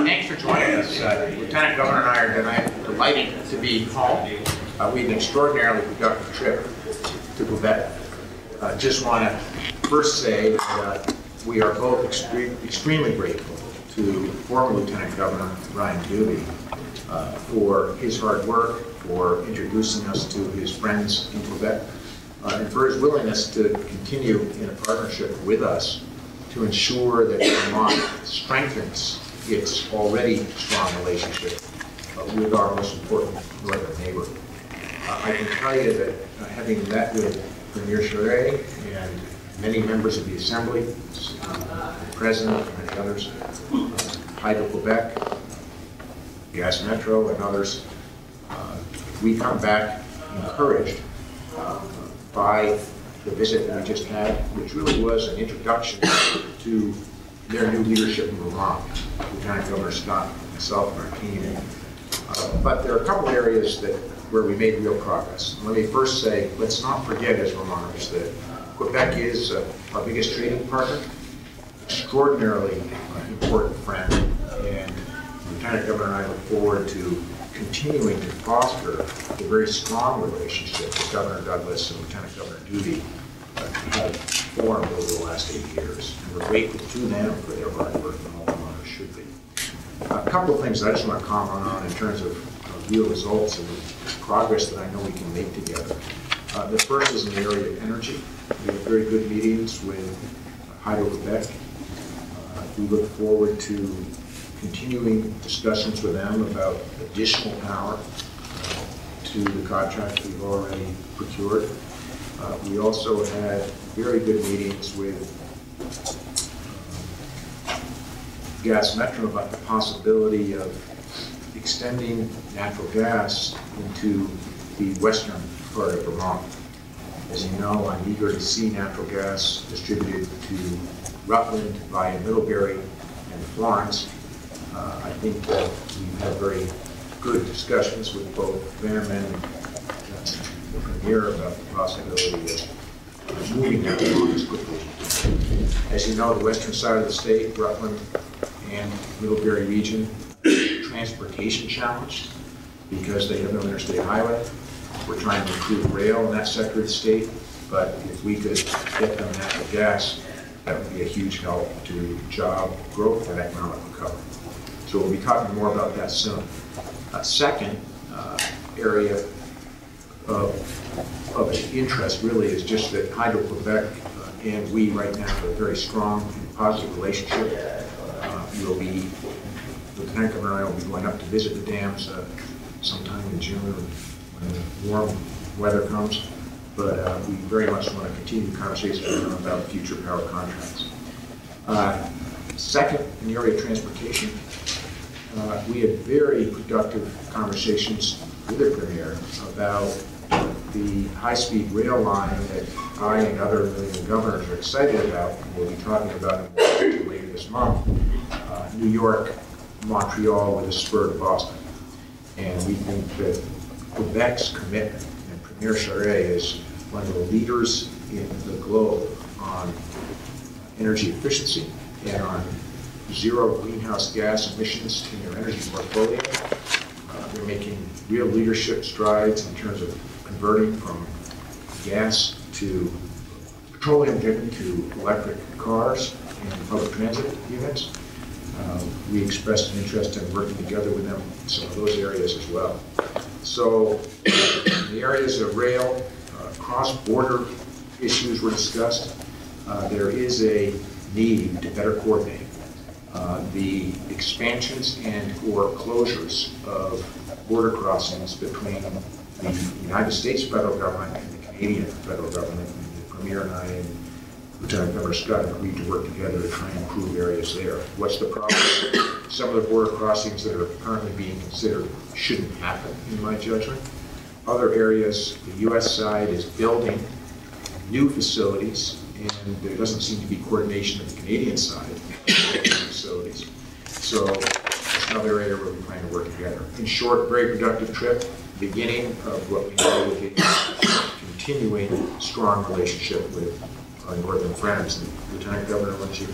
Thanks for joining us. Lieutenant Governor and I are delighted to be home. We had an extraordinarily productive trip to Quebec. Just want to first say that we are both extremely grateful to former Lieutenant Governor Ryan Doobie for his hard work, for introducing us to his friends in Quebec, and for his willingness to continue in a partnership with us to ensure that Vermont strengthens its already strong relationship with our most important northern neighbor. I can tell you that having met with Premier Charest and many members of the Assembly, the President and many others, Hydro-Quebec, Gas Metro and others, we come back encouraged by the visit that we just had, which really was an introduction to their new leadership in Vermont, Lieutenant Governor Scott, myself, and our team. But there are a couple areas where we made real progress. Let me first say, let's not forget as Vermonters that Quebec is our biggest trading partner, extraordinarily important friend, and Lieutenant Governor and I look forward to continuing to foster the very strong relationship that Governor Douglas and Lieutenant Governor Doobie have formed over the last 8 years. And we're grateful to them for their hard work, and all Vermonters should be. A couple of things that I just want to comment on in terms of real results and progress that I know we can make together. The first is in the area of energy. We have very good meetings with Hydro-Quebec. We look forward to continuing discussions with them about additional power to the contract we've already procured. We also had very good meetings with Gas Metro about the possibility of extending natural gas into the western part of Vermont. As you know, I'm eager to see natural gas distributed to Rutland via Middlebury and Florence. I think that we've had very good discussions with both them and the Premier about the possibility of moving that along as quickly as we can. As you know, the western side of the state, Rutland and Middlebury region, transportation challenged because they have no interstate highway. We're trying to improve rail in that sector of the state, but if we could get them natural gas, that would be a huge help to job growth and economic recovery. So we'll be talking more about that soon. Second area of interest really is just that Hydro-Quebec and we right now have a very strong and positive relationship. Lieutenant Governor and I will be going up to visit the dams sometime in June when the warm weather comes. But we very much want to continue the conversation with them about future power contracts. Second, in the area of transportation, we had very productive conversations with the Premier about the high-speed rail line that I and other million governors are excited about, and we'll be talking about it later this month, New York, Montreal with a spur to Boston. And we think that Quebec's commitment, and Premier Charest is one of the leaders in the globe on energy efficiency and on zero greenhouse gas emissions in their energy portfolio. They're making real leadership strides in terms of converting from gas to petroleum-driven to electric cars and public transit units. We expressed an interest in working together with them in some of those areas as well. So in the areas of rail, cross-border issues were discussed. There is a need to better coordinate the expansions and or closures of border crossings between the United States federal government and the Canadian federal government. And the Premier and I and Lieutenant Governor Scott agreed to work together to try and improve areas there. What's the problem? Some of the border crossings that are currently being considered shouldn't happen, in my judgment. Other areas, the U.S. side is building new facilities, and there doesn't seem to be coordination of the Canadian side of facilities. So that's another area where we plan to work together. In short, very productive trip, beginning of what we know will be a continuing strong relationship with our northern friends. And Lieutenant Governor, why don't you